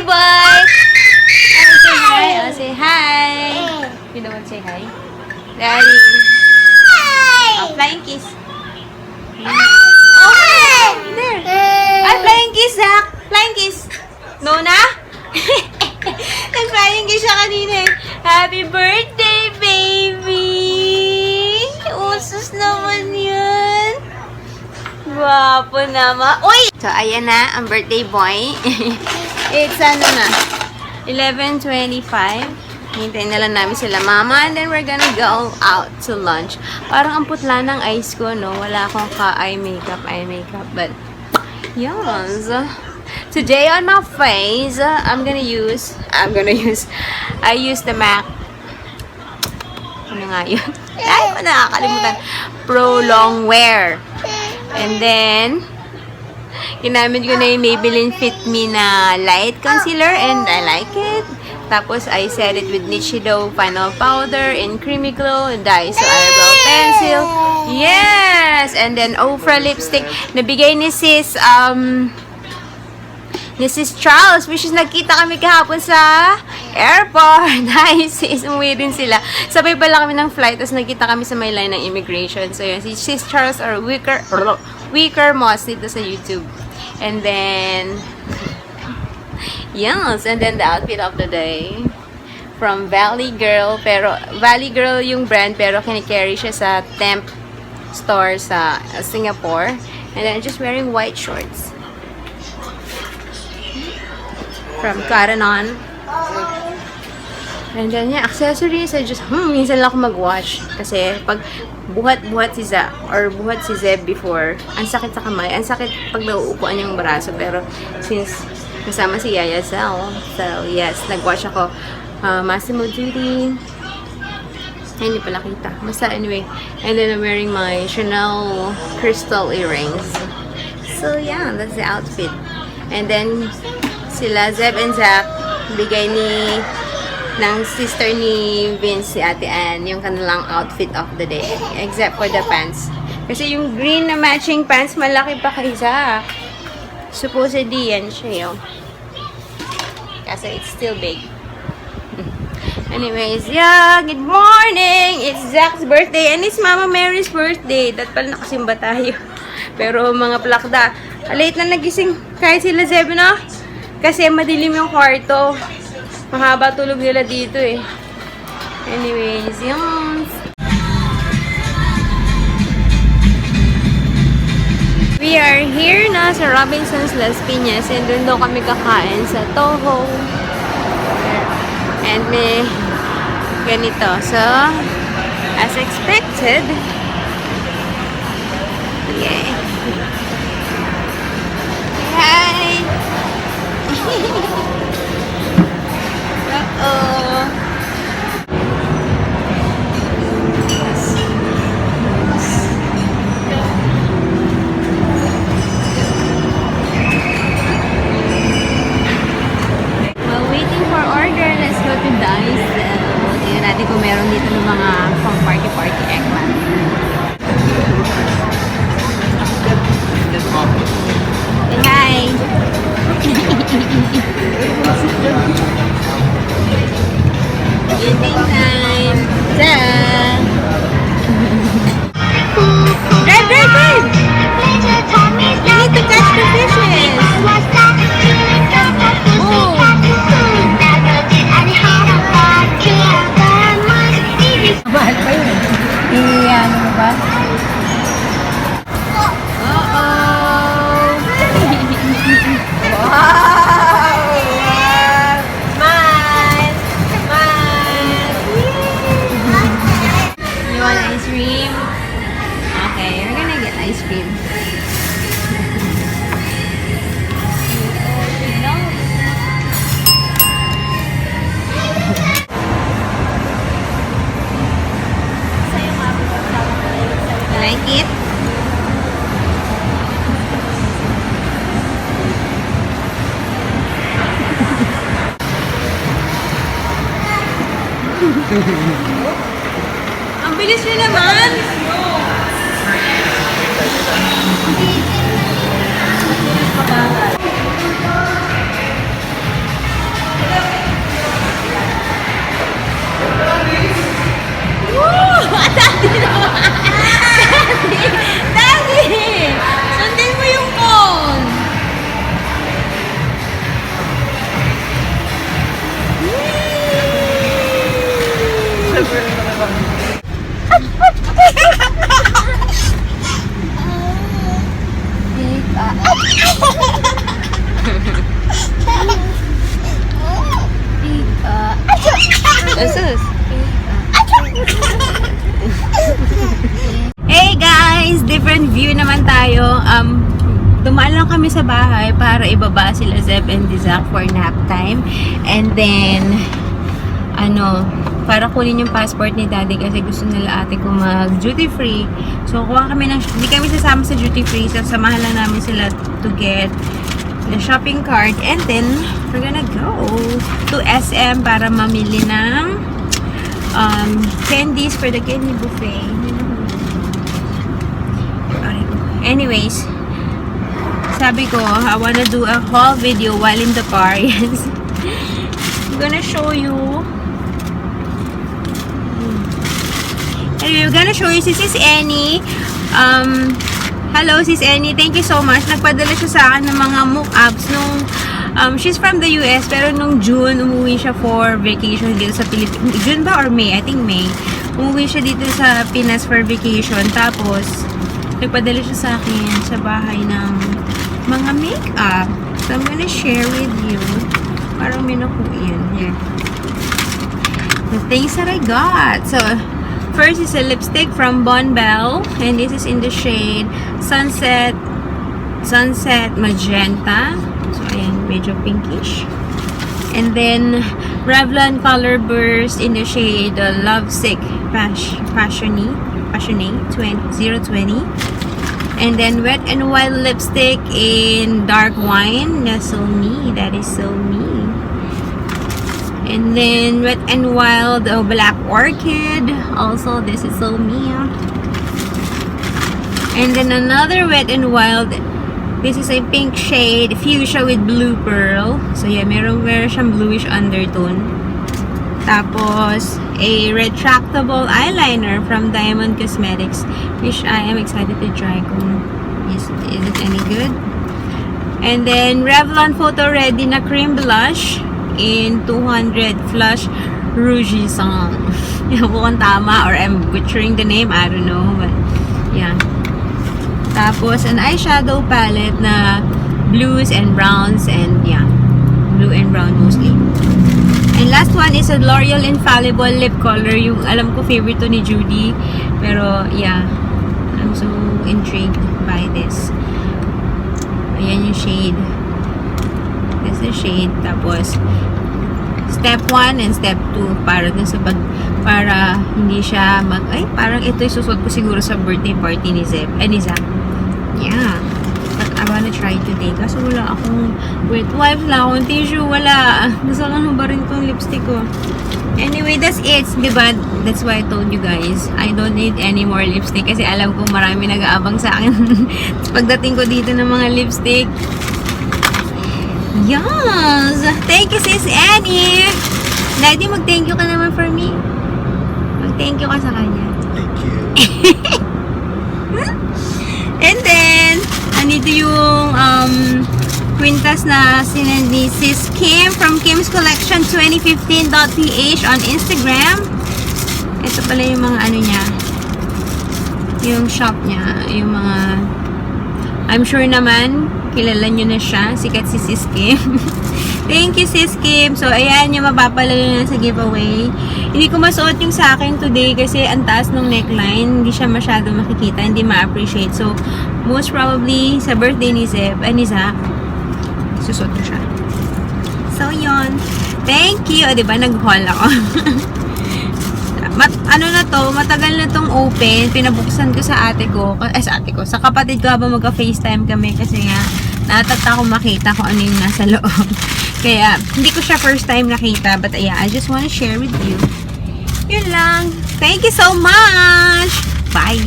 birthday boy! Say hi. Oh, say hi. You don't want to say hi? Daddy. Oh, flying kiss. Oh, there. Ay, flying kiss, Zach. Flying kiss. No na? Nag-flying kiss siya kanina eh. Happy birthday, baby! Usos naman yan. Gwapo naman. Uy! So, ayan na, ang birthday boy. It's ano na, 11:25. Hintayin na lang namin sila mama and then we're gonna go out to lunch. Parang ang putla ng eyes ko, no? Wala akong eye makeup. But, yes. Today on my face, I use the MAC. Ano nga yun? Ay, nakakalimutan. Pro Long Wear. And then, ginamit ko na yung Maybelline Fit Me na light concealer and I like it. Tapos, I set it with Nichido Final Powder and Creamy Glow and Daiso Eyebrow Pencil. Yes! And then, Ofra Lipstick. Nabigay ni sis Charles, which is nagkita kami kahapon sa airport. Hi, sis, umuwi din sila. Sabay pala kami ng flight, tapos nagkita kami sa may line ng immigration. So, yun, si sis Charles or Wicker Moss dito sa YouTube. And then, yes, and then the outfit of the day from Valley Girl. Pero, Valley Girl yung brand, pero kinicarry siya sa Temp store sa Singapore. And then, just wearing white shorts. From Cotton On. And then, yeah, accessories, I just, minsan lang ako mag-wash. Kasi, pag buhat si Zach, or buhat si Zeb before, ang sakit sa kamay, ang sakit pag nauupuan yung braso. Pero, since kasama si Yaya Sal, so, yes, nag-wash ako. Massimo Duty. Ay, hindi pala kita. Basta, anyway. And then, I'm wearing my Chanel crystal earrings. So, yeah, that's the outfit. And then, sila Zeb and Zach, bigay ng sister ni Vince, si Ate Ann, yung kanilang outfit of the day. Except for the pants. Kasi yung green na matching pants, malaki pa kay Zach. Supposedly, yan siya yung. Kasi it's still big. Anyways, yeah, good morning! It's Zach's birthday and it's Mama Mary's birthday. Dat pala nakasimba tayo. Pero mga plakda, late na nagising kahit sila Zeb, no? Kasi madilim yung kwarto. Mahaba tulog nila dito eh. Anyways, yun. We are here na sa Robinson's Las Piñas and doon daw kami kakain sa Toho. And may ganito. So, as expected, yeah. Hi! Uh-oh. While waiting for order, let's go to Dice. Tingnan natin kung meron dito ng mga pang party-party eggman. Say hi! Eating time! Dad! Drive! You need to catch the fishes! Oh! Mahal pa yun. Iyan mo ba? Wow! Smile! You want ice cream? Okay, we're gonna get ice cream. Like it? Ang bilis nyo naman! Asus. Hey guys! Different view naman tayo. Dumaan lang kami sa bahay para ibaba sila Zeb and Dizak for nap time. And then, para kunin yung passport ni daddy kasi gusto nila ate ko mag duty free. So, kuha kami ng, hindi kami sasama sa duty free. So, samahan lang namin sila to get the shopping cart. And then, we're gonna go to SM para mamili ng candies for the candy buffet. Anyways, sabi ko, I wanna do a haul video while in the car. Yes. I'm gonna show you. Anyway, we're gonna show you si Sis Annie. Hello, Sis Annie. Thank you so much. Nagpadala siya sa akin ng mga mukbang's nung she's from the US, pero nung June, umuwi siya for vacation dito sa Pilipinas. June ba or May? I think May. Umuwi siya dito sa Pinas for vacation. Tapos, nagpadala siya sa akin sa bahay ng mga makeup. So, I'm gonna share with you. Parang may nakuha yan. Here. The things that I got. So, first is a lipstick from Bon Bell. And this is in the shade Sunset Magenta. So, ayan, medyo pinkish. And then, Revlon Color Burst in the shade Lovesick Passionate 020. And then Wet n Wild lipstick in dark wine. That's so me. That is so me. And then Wet n Wild Black Orchid. Also, this is so me. And then another Wet n Wild. This is a pink shade, fuchsia with blue pearl. So yeah, meron siyang bluish undertone. Tapos, a retractable eyeliner from Diamond Cosmetics, which I am excited to try kung is it any good. And then, Revlon Photo Ready na cream blush in 200 Flush Rougisson. Yan po kung tama or I'm butchering the name, I don't know. But, yeah. Tapos, an eyeshadow palette na blues and browns and, yeah, blue and brown mostly. And last one is a L'Oreal Infallible Lip Color. Yung alam ko favorite to ni Judy. Pero yeah, I'm so intrigued by this. Ayan yung shade. This is shade. Tapos, step 1 and step 2 para dun sa para hindi siya parang ito isusuot ko siguro sa birthday party ni Zeb. Ni Zach. Yeah. But I wanna try today. Kasi wala akong wipes lang akong tissue. Wala. Gusto ko nang barin tong lipstick ko. Anyway, that's it. Diba? That's why I told you guys. I don't need any more lipstick. Kasi alam ko marami nag-aabang sa akin. Pagdating ko dito ng mga lipstick. Yes! Thank you, Sis Annie! Daddy, mag-thank you ka naman for me. Mag-thank you ka sa kanya. Thank you. And then, andito yung quintas na sinend ni Sis Kim from Kim's Collection 2015.ph on Instagram. Ito pala yung mga ano niya. Yung shop niya. Yung mga I'm sure naman kilala nyo na siya. Sikat si Sis Kim. Thank you, Sis Kim. So, ayan yung mapapalala na sa giveaway. Hindi ko masuot yung sa akin today kasi ang taas ng neckline. Hindi siya masyado makikita. Hindi ma-appreciate. So, most probably sa birthday ni Zeb, ni Zach, susuot ko siya. So, yun. Thank you. O, diba? Nag-haul ako. Ano na to, matagal na tong open. Pinabuksan ko sa ate ko. Sa kapatid ko habang magka-FaceTime kami kasi nga, natata ko makita kung ano yung nasa loob. Kaya, hindi ko siya first time nakita. But yeah, I just wanna share with you. Yun lang. Thank you so much! Bye!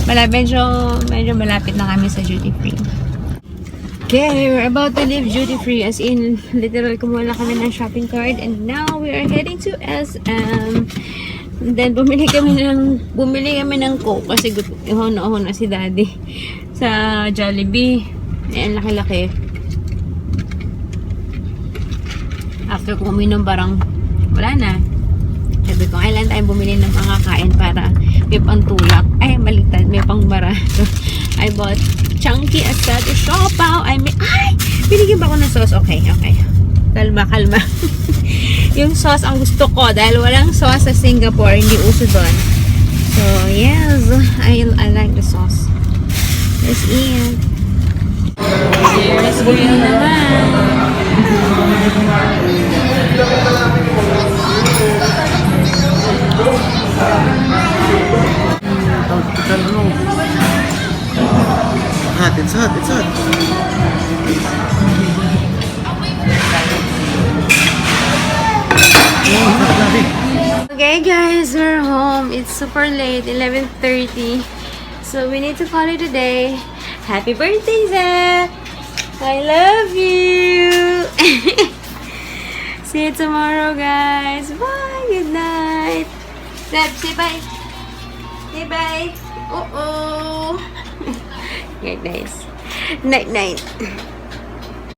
Medyo malapit na kami sa duty free. Okay, we're about to leave duty free. As in, literal, kumuha na kami ng shopping cart. And now, we are heading to SM. And then, bumili kami ng Coke. Kasi ihon na si Daddy sa Jollibee. Ayan, laki-laki. After ko uminom, parang wala na. Sabi ko, kailan tayo bumili bumili ng mga kain para may pantulak. Ay, baliktad, may pangbara. So, I bought chunky asado siopaw. Ay, binigyan ba ako ng sauce? Okay. Kalma. Yung sauce ang gusto ko dahil walang sauce sa Singapore, hindi uso doon. So, yes, I like the sauce. Let's eat. Let's grill naman. It's hot. Okay guys, we're home. It's super late, 11:30. So we need to call it a day. Happy birthday, Zach! I love you! See you tomorrow, guys. Bye! Good night! Zach, say bye! Say bye! Uh-oh! Good night. Night-night.